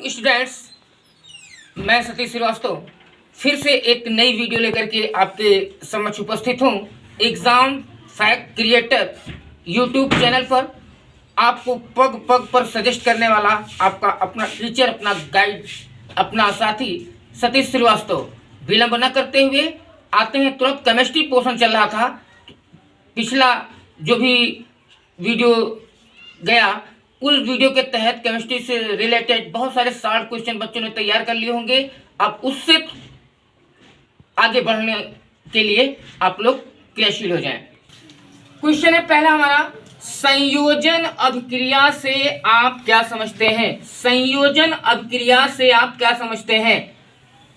Students, मैं सतीश श्रीवास्तव फिर से एक नई वीडियो लेकर के आपके समक्ष उपस्थित हूँ। Exam fact creator YouTube channel पर आपको पग पग पर सजेस्ट करने वाला आपका अपना टीचर, अपना गाइड, अपना साथी सतीश श्रीवास्तव। विलंब न करते हुए आते हैं तुरंत। केमिस्ट्री पोर्शन चल रहा था, पिछला जो भी वीडियो गया उस वीडियो के तहत केमिस्ट्री से रिलेटेड बहुत सारे शॉर्ट क्वेश्चन बच्चों ने तैयार कर लिए होंगे। अब उससे आगे बढ़ने के लिए आप लोग क्रियाशील हो जाएं। क्वेश्चन है पहला हमारा, संयोजन अभिक्रिया से आप क्या समझते हैं? संयोजन अभिक्रिया से आप क्या समझते हैं?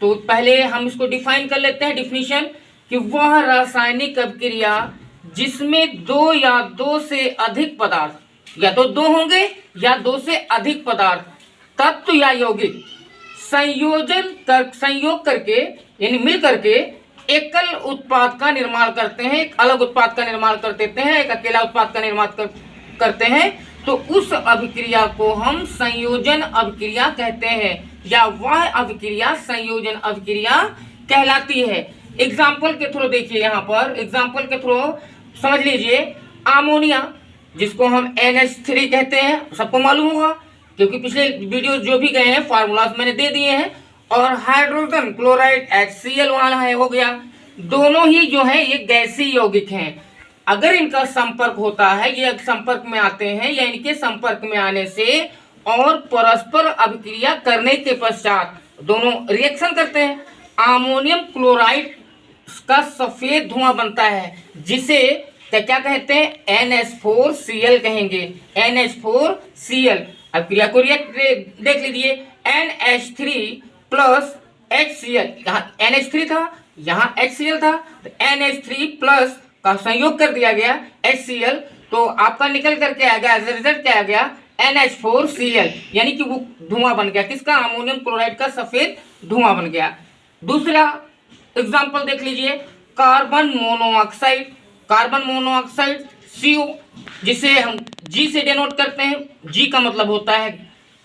तो पहले हम इसको डिफाइन कर लेते हैं। डिफिनीशन कि वह रासायनिक अभिक्रिया जिसमें दो या दो से अधिक पदार्थ, या तो दो होंगे या दो से अधिक पदार्थ, तत्व या यौगिक संयोग करके यानी मिल करके एकल उत्पाद का निर्माण करते हैं, एक अलग उत्पाद का निर्माण कर देते हैं, एक अकेला उत्पाद का निर्माण करते हैं, तो उस अभिक्रिया को हम संयोजन अभिक्रिया कहते हैं, या वह अभिक्रिया संयोजन अभिक्रिया कहलाती है। एग्जाम्पल के थ्रू देखिए, यहाँ पर एग्जाम्पल के थ्रू समझ लीजिए। अमोनिया जिसको हम NH3 कहते हैं, सबको मालूम होगा क्योंकि पिछले वीडियो जो भी गए हैं फार्मूलाज मैंने दे दिए हैं। और हाइड्रोजन क्लोराइड HCl वाला है, हो गया। दोनों ही जो है ये गैसीय यौगिक हैं। अगर इनका संपर्क होता है, ये संपर्क में आते हैं या इनके संपर्क में आने से और परस्पर अभिक्रिया करने के पश्चात दोनों रिएक्शन करते हैं, अमोनियम क्लोराइड का सफेद धुआं बनता है, जिसे क्या कहते हैं? NH4Cl कहेंगे। NH4Cl। अब क्रिया को देख लीजिए, NH3 प्लस HCl, यहाँ NH3 था, यहाँ HCl था, तो NH3 प्लस का संयोग कर दिया गया HCl, तो आपका निकल करके आ गया, रिजल्ट क्या आ गया? NH4Cl, यानी कि वो धुआं बन गया। किसका? अमोनियम क्लोराइड का सफेद धुआं बन गया। दूसरा एग्जाम्पल देख लीजिए, carbon monoxide. Carbon monoxide CO, जिसे हम G से डिनोट करते हैं। G का मतलब होता है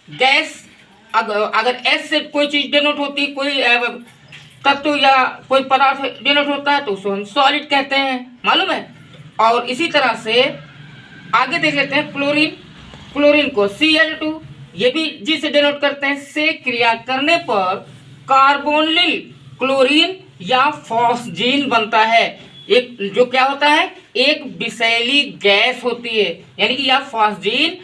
गैस। अगर S से कोई चीज डिनोट होती, कोई तत्व या कोई पदार्थ डिनोट होता है, तो उसको हम सॉलिड कहते हैं, मालूम है। और इसी तरह से आगे देख लेते हैं क्लोरीन। क्लोरीन को Cl2, ये भी G से डिनोट करते हैं। से क्रिया करने पर कार्बोनिल क्लोरीन या फॉस्जीन बनता है। एक जो क्या होता है, एक विषैली गैस होती है, यानी कि यह फॉस्जीन।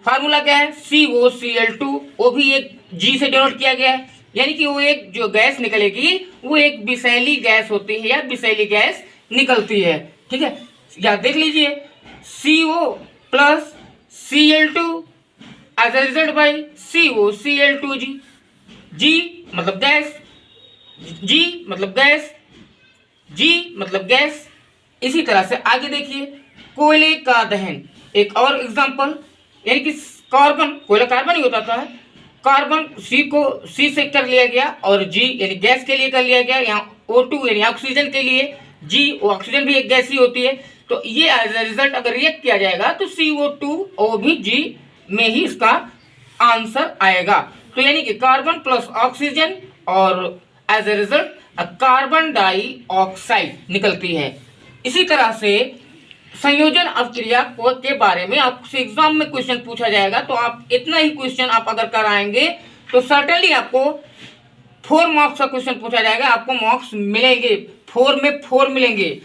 फार्मूला क्या है? COCl2, वो भी एक G से डिनोट किया गया है, यानी कि वो एक जो गैस निकलेगी वो एक विषैली गैस होती है या विषैली गैस निकलती है। ठीक है, या देख लीजिए, CO plus Cl2 as a result by COCl2G। G मतलब गैस, G मतलब गैस, G मतलब गैस। इसी तरह से आगे देखिए, कोयले का दहन, एक और एग्जांपल, यानी कि कार्बन, कोयला कार्बन ही होता था, कार्बन C को C से कर लिया गया और G यानी गैस के लिए कर लिया गया। यहाँ O2 यानी ऑक्सीजन के लिए G, ऑक्सीजन भी एक गैस ही होती है, तो ये एज ए रिजल्ट अगर रिएक्ट किया जाएगा तो CO2 वो भी G में ही इसका आंसर आएगा। तो यानी कि कार्बन प्लस ऑक्सीजन और as a result carbon dioxide निकलती है। इसी तरह से संयोजन अभिक्रिया के बारे में आपसे एग्जाम में क्वेश्चन पूछा जाएगा, तो आप इतना ही क्वेश्चन आप अगर कराएंगे तो सर्टेनली आपको 4 मार्क्स का क्वेश्चन पूछा जाएगा, आपको मार्क्स मिलेंगे, 4 में 4 मिलेंगे।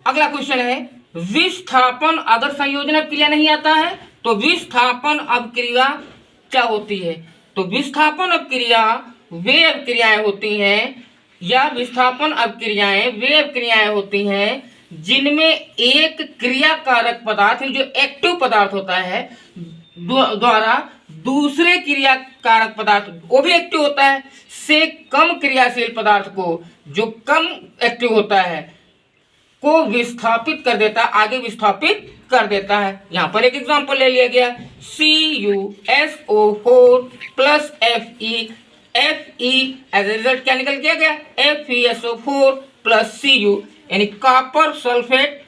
अगला क्वेश्चन है, विस्थापन। अगर संयोजन अभिक्रिया नहीं आता है तो विस्थापन अभिक्रिया क्या होती है? तो विस्थापन अभिक्रिया वे अभिक्रियाएं होती हैं, या विस्थापन अभिक्रियाएं वे अभिक्रियाएं होती हैं जिनमें एक क्रियाकारक पदार्थ, जो एक्टिव पदार्थ होता है, द्वारा दूसरे क्रियाकारक पदार्थ, वो भी एक्टिव होता है, से कम क्रियाशील पदार्थ को, जो कम एक्टिव होता है, को विस्थापित कर देता है, आगे विस्थापित कर देता है। यहाँ पर एक एग्जांपल ले लिया गया, CuSO4 plus Fe as a result क्या निकल किया गया? FeSO4 प्लस Cu, यानी कॉपर सल्फेट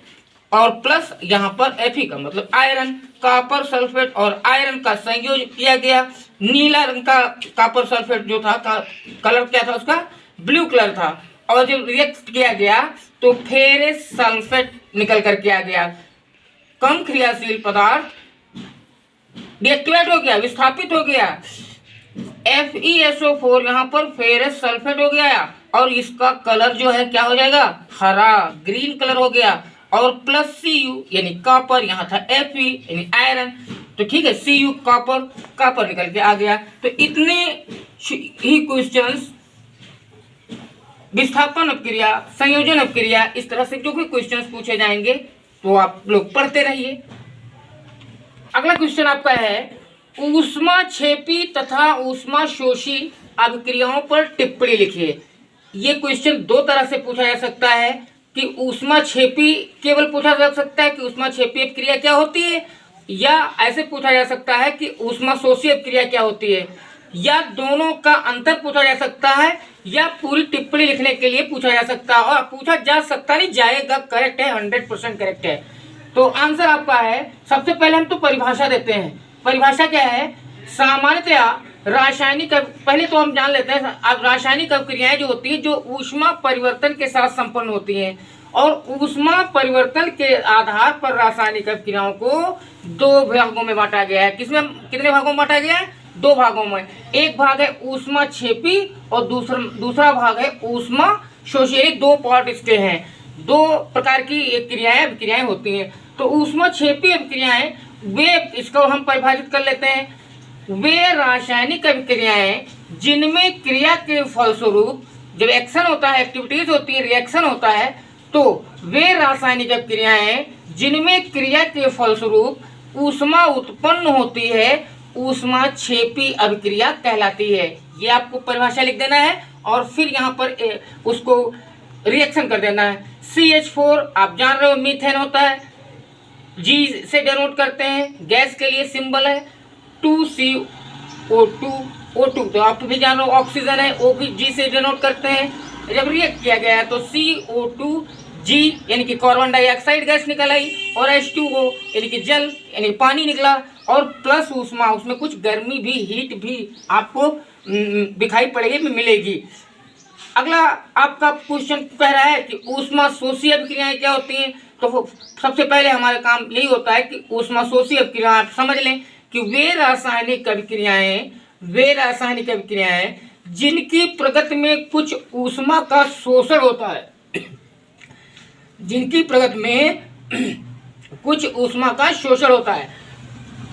और प्लस यहाँ पर Fe का मतलब आयरन, कॉपर सल्फेट और आयरन का संयोजन किया गया। नीला रंग का कॉपर सल्फेट जो था कलर क्या था उसका, ब्लू कलर था, और जब रिएक्ट किया गया तो फेरस सल्फेट निकल करके आ गया। कम क्रियाशील पदार्थ डीएक्टिवेट हो गया, विस्थापित हो गया। FeSO4 यहाँ पर फेरस सल्फेट हो गया और इसका कलर जो है क्या हो जाएगा, हरा ग्रीन कलर हो गया। और प्लस Cu यानी कॉपर, यहाँ था Fe यानी आयरन, तो ठीक है Cu कॉपर निकल के आ गया। तो इतने ही क्वेश्चंस विस्थापन अपक्रिया, संयोजन अपक्रिया, इस तरह से जो भी क्वेश्चंस पूछे जाएंगे तो आप लोग पढ़ते रहिए। अगला क्वेश्चन आपका है, ऊष्माक्षेपी तथा ऊष्माशोषी अभिक्रियाओं पर टिप्पणी लिखिए। ये क्वेश्चन दो तरह से पूछा जा सकता है कि ऊष्माक्षेपी केवल पूछा जा सकता है कि ऊष्माक्षेपी अभिक्रिया क्या होती है, या ऐसे पूछा जा सकता है कि ऊष्माशोषी अभिक्रिया क्या होती है, या दोनों का अंतर पूछा जा सकता है, या पूरी टिप्पणी लिखने के लिए पूछा जा सकता है। और पूछा जा सकता नहीं, जाएगा, करेक्ट है, 100% करेक्ट है। तो आंसर आपका है, सबसे पहले हम तो परिभाषा देते हैं। परिभाषा क्या है, सामान्यतया रासायनिक, पहले तो हम जान लेते हैं अब रासायनिक अभिक्रियाएं जो होती है जो ऊष्मा परिवर्तन के साथ संपन्न होती हैं, और ऊष्मा परिवर्तन के आधार पर रासायनिक अभिक्रियाओं को दो भागों में बांटा गया है। किसमें, कितने भागों में बांटा गया है, दो भागों में। एक भाग है ऊष्माक्षेपी और दूसरा भाग है ऊष्माशोषी। दो पार्ट इसके हैं, दो प्रकार की अभिक्रियाएं होती हैं। तो ऊष्माक्षेपी अभिक्रियाएं वे, इसको हम परिभाषित कर लेते हैं, वे रासायनिक अभिक्रियाएं जिनमें क्रिया के फलस्वरूप जब एक्शन होता है, एक्टिविटीज होती है, रिएक्शन होता है, तो वे रासायनिक अभिक्रियाएं जिनमें क्रिया के फलस्वरूप ऊष्मा उत्पन्न होती है ऊष्माक्षेपी अभिक्रिया कहलाती है। ये आपको परिभाषा लिख देना है और फिर यहाँ पर उसको रिएक्शन कर देना है। CH4 आप जान रहे हो मीथेन होता है, G से डिनोट करते हैं, गैस के लिए सिंबल है। 2CO2, O2 तो आप भी जान रहे हो ऑक्सीजन है, O भी G से डिनोट करते हैं। जब रिएक्ट किया गया तो CO2G यानी कि कार्बन डाइऑक्साइड गैस निकल आई, और H2O यानी कि जल यानी पानी निकला, और प्लस ऊष्मा, उसमें कुछ गर्मी भी, हीट भी आपको दिखाई पड़ेगी, मिलेगी। अगला आपका क्वेश्चन कह रहा है कि ऊष्माशोषी अभिक्रियाएं क्या होती हैं। तो सबसे पहले हमारा काम यही होता है कि ऊष्माशोषी अभिक्रिया आप समझ लें कि वे रासायनिक अभिक्रियाएं जिनकी प्रगति में कुछ ऊष्मा का शोषण होता है, जिनकी प्रगति में कुछ ऊष्मा का शोषण होता है,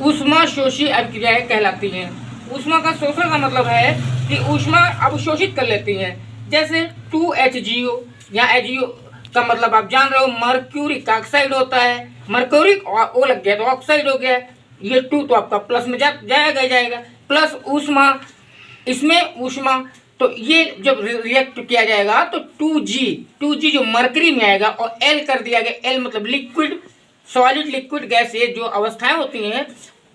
ऊष्माशोषी अभिक्रियाएं कहलाती हैं। ऊष्मा का शोषण का मतलब है कि ऊष्मा अवशोषित कर लेती हैं। जैसे 2HgO या HgO का मतलब आप जान रहे हो मर्क्यूरिक ऑक्साइड होता है, मर्क्यूरिक ओ लग गया तो ऑक्साइड हो गया, ये 2 तो आपका प्लस में जाएगा प्लस ऊष्मा, इसमें ऊष्मा, तो ये जब रिएक्ट किया जाएगा तो 2G जो मरकरी में आएगा, और L कर दिया गया, L मतलब लिक्विड, सॉलिड, लिक्विड, गैस, ये जो अवस्थाएं होती हैं,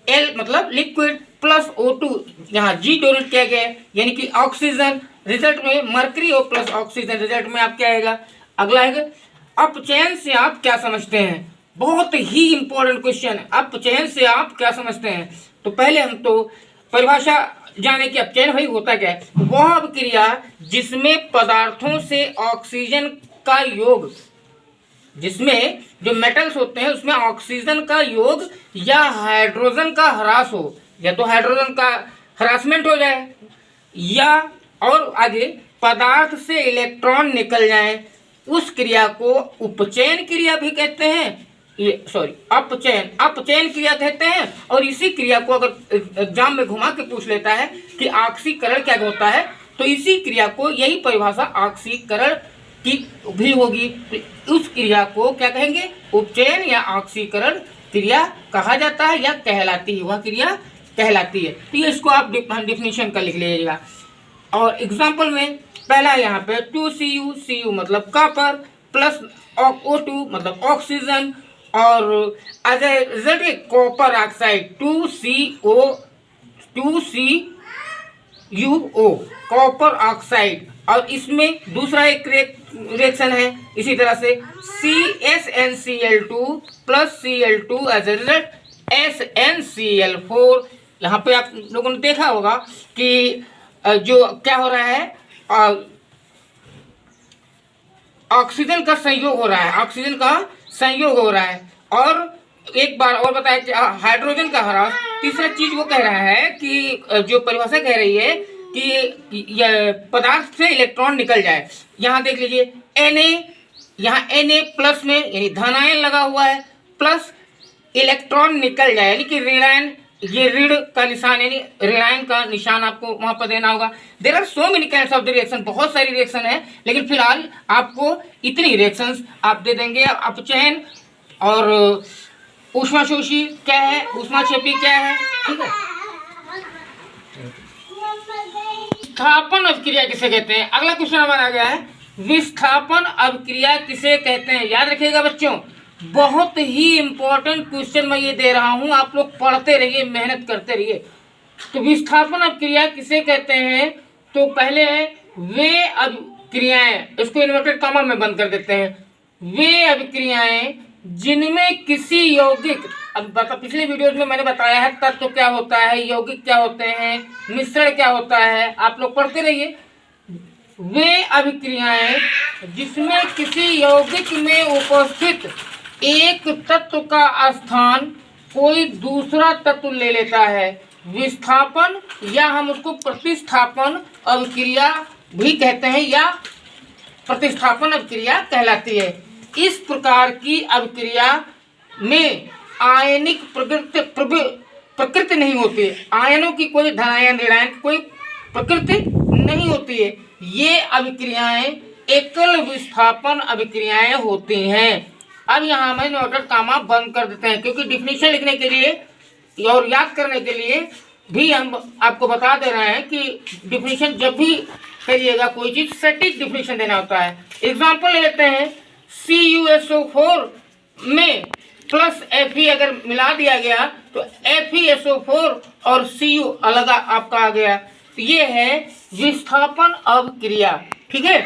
L मतलब लिक्विड, प्लस O2 यहाँ G डोनेट किया गया यानी कि ऑक्सीजन, रिजल्ट में मरकरी और प्लस ऑक्सीजन, रिजल्ट में आप क्या आएगा। अगला है अपचयन से आप क्या समझते हैं, बहुत ही इंपॉर्टेंट क्वेश्चन है। अपचयन से आप क्या समझते हैं, तो पहले हम तो परिभाषा जाने कि अपचयन भाई होता क्या है। वह अभिक्रिया जिसमें पदार्थों से ऑक्सीजन का योग, जिसमें जो मेटल्स होते हैं उसमें ऑक्सीजन का योग या हाइड्रोजन का ह्रास हो, या तो हाइड्रोजन का हरासमेंट हो जाए, या और आगे पदार्थ से इलेक्ट्रॉन निकल जाए, उस क्रिया को उपचयन क्रिया भी कहते हैं, अपचयन क्रिया कहते हैं। और इसी क्रिया को अगर एग्जाम में घुमा के पूछ लेता है कि ऑक्सीकरण क्या होता है, तो इसी क्रिया को, यही परिभाषा ऑक्सीकरण की भी होगी, तो उस क्रिया को क्या कहेंगे, उपचयन या ऑक्सीकरण क्रिया कहा जाता है या कहलाती है, वह क्रिया कहलाती है। तो ये इसको आप डिफिनीशन का लिख लीजिएगा। और एग्जाम्पल में पहला यहाँ पे 2Cu मतलब कॉपर, प्लस O2 मतलब ऑक्सीजन, और as a result copper oxide 2CuO copper oxide. और इसमें दूसरा एक रिएक्शन है। इसी तरह से CsNCl2 plus Cl2 as a result SnCl4। यहाँ पे आप लोगों ने देखा होगा कि जो क्या हो रहा है, ऑक्सीजन का संयोग हो रहा है, ऑक्सीजन का संयोग हो रहा है। और एक बार और बताया कि हाइड्रोजन का ह्रास। तीसरा चीज वो कह रहा है कि जो परिभाषा कह रही है कि यह पदार्थ से इलेक्ट्रॉन निकल जाए। यहाँ देख लीजिए Na, यहाँ Na प्लस में यानी धनायन लगा हुआ है, प्लस इलेक्ट्रॉन निकल जाए यानी कि ऋणायन, ये ऋण का निशान यानी ऋणायन का निशान आपको वहां पर देना होगा। There are so many kinds of the reaction, बहुत सारी रिएक्शन है, लेकिन फिलहाल आपको इतनी रिएक्शंस आप दे देंगे। अपचयन और ऊष्माशोषी क्या है, ऊष्माक्षेपी क्या है, ठीक है। विस्थापन अभिक्रिया किसे कहते हैं? अगला क्वेश्चन हमारा आ गया है, विस्थापन अभिक्रिया किसे कहते हैं? याद रखिएगा बच्चों, बहुत ही इंपॉर्टेंट क्वेश्चन मैं ये दे रहा हूं, आप लोग पढ़ते रहिए, मेहनत करते रहिए। तो विस्थापन अभिक्रिया किसे कहते हैं? तो पहले है वे अभिक्रियाएं, इसको इन्वर्टेड कॉमा में बंद कर देते हैं, वे अभिक्रियाएं जिनमें किसी यौगिक, अब पिछले वीडियोज में मैंने बताया है तत्व तो क्या होता है, यौगिक क्या होते हैं, मिश्रण क्या होता है, आप लोग पढ़ते रहिए। वे अभिक्रियाएं जिसमें किसी यौगिक में उपस्थित एक तत्व का स्थान कोई दूसरा तत्व ले लेता है, विस्थापन या हम उसको प्रतिस्थापन अभिक्रिया भी कहते हैं या प्रतिस्थापन अभिक्रिया कहलाती है। इस प्रकार की अभिक्रिया में आयनिक प्रकृति नहीं होती, आयनों की कोई धनायन ऋणायन की कोई प्रकृति नहीं होती है। ये अभिक्रियाएं एकल विस्थापन अभिक्रियाएं होती हैं। अब यहाँ हम इन्वर्टेड कॉमा बंद कर देते हैं, क्योंकि डिफिनीशन लिखने के लिए और याद करने के लिए भी हम आपको बता दे रहे हैं कि डिफिनीशन जब भी करिएगा कोई चीज सटीक डिफिनीशन देना होता है। एग्जाम्पल लेते हैं, CuSO4 में प्लस Fe अगर मिला दिया गया तो FeSO4 और Cu अलग आपका आ गया, तो ये है विस्थापन अभिक्रिया, ठीक है।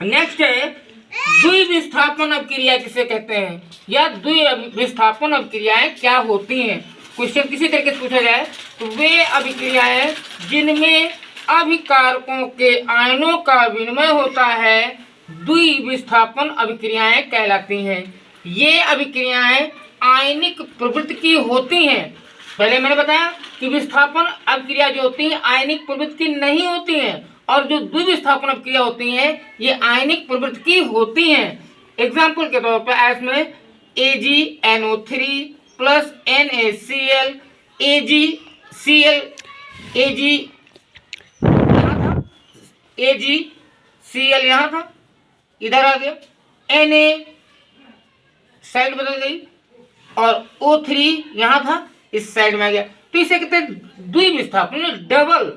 नेक्स्ट है द्विविस्थापन अभिक्रिया किसे कहते हैं, या द्विविस्थापन अभिक्रियाएं क्या होती हैं? क्वेश्चन किसी तरीके से पूछा जाए तो वे अभिक्रियाएं जिनमें अभिकारकों के आयनों का विनिमय होता है द्विविस्थापन अभिक्रियाएं कहलाती हैं। ये अभिक्रियाएं आयनिक प्रवृत्ति की होती हैं। पहले मैंने बताया कि विस्थापन अभिक्रिया जो होती है आयनिक प्रवृत्ति की नहीं होती हैं, और जो द्विविस्थापन अभिक्रिया होती हैं ये आयनिक प्रवृत्ति की होती हैं। एग्जाम्पल के तौर पर इसमें AgNO3 plus NaCl, AgCl, AgCl यहाँ था, इधर आ गया, Na साइड बदल गई और O3 यहाँ था, इस साइड में आ गया। तो इसे कहते हैं द्विविस्थापन, डबल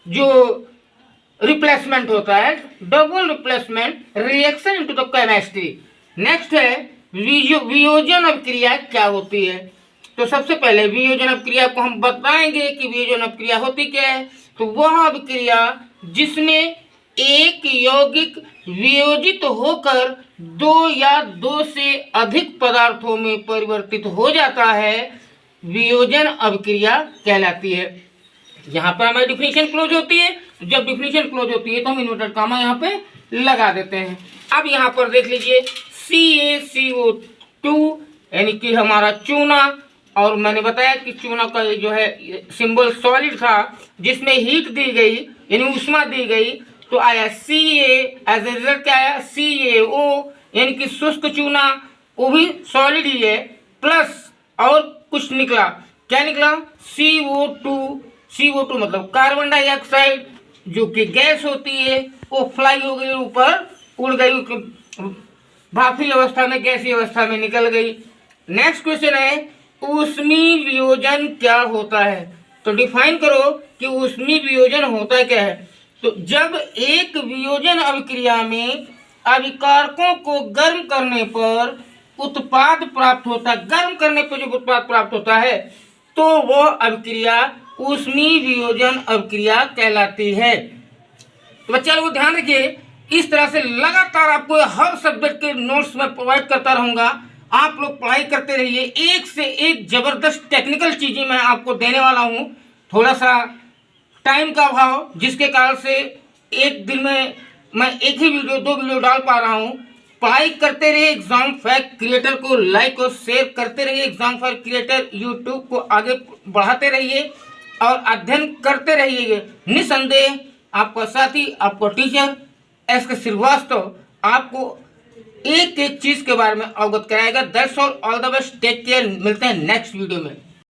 जो रिप्लेसमेंट होता है, double replacement reaction into the chemistry. Next है वियोजन अभिक्रिया क्या होती है? तो सबसे पहले वियोजन अभिक्रिया को हम बताएंगे कि वियोजन अभिक्रिया होती क्या है। तो वह अभिक्रिया जिसमें एक यौगिक वियोजित होकर दो या दो से अधिक पदार्थों में परिवर्तित हो जाता है, वियोजन अभिक्रिया कहलाती है। यहाँ पर हमारी डिफिनीशन क्लोज होती है। जब डिफिनीशन क्लोज होती है तो हम इन्वर्टेड कॉमा यहाँ पे लगा देते हैं। अब यहाँ पर देख लीजिए CaCO2 यानी कि हमारा चूना, और मैंने बताया कि चूना का जो है सिंबल सॉलिड था जिसमें हीट दी गई यानी ऊष्मा दी गई, तो आया Ca, एज ए रिजल्ट क्या आया CaO यानी कि शुष्क चूना, वो भी सॉलिड ही है, प्लस और कुछ निकला, क्या निकला CO2 मतलब कार्बन डाइऑक्साइड जो कि गैस होती है, वो फ्लाई हो गई ऊपर, उड़ गई, भाफी अवस्था में गैसीय अवस्था में निकल गई। नेक्स्ट क्वेश्चन है ऊष्मीय वियोजन क्या होता है? तो डिफाइन करो कि ऊष्मीय वियोजन होता क्या है। तो जब एक वियोजन अभिक्रिया में अभिकारकों को गर्म करने पर उत्पाद प्राप्त होता है, गर्म करने पर जो उत्पाद प्राप्त होता है तो वह अभिक्रिया ऊष्मीय वियोजन अभिक्रिया कहलाती है। तो बच्चा लोग ध्यान रखिए, इस तरह से लगातार आपको हर सब्जेक्ट के नोट्स में प्रोवाइड करता रहूँगा। आप लोग पढ़ाई करते रहिए, एक से एक ज़बरदस्त टेक्निकल चीज़ें मैं आपको देने वाला हूँ। थोड़ा सा टाइम का अभाव जिसके कारण से एक दिन में मैं एक ही वीडियो 2 वीडियो डाल पा रहा हूँ। पढ़ाई करते रहिए, एग्जाम फैक्ट क्रिएटर को लाइक और शेयर करते रहिए, एग्जाम फैक्ट क्रिएटर यूट्यूब को आगे बढ़ाते रहिए और अध्ययन करते रहिए। निसंदेह आपका साथी, आपका टीचर एस.के. श्रीवास्तव आपको एक एक चीज़ के बारे में अवगत कराएगा। That's all the best, take care. मिलते हैं नेक्स्ट वीडियो में।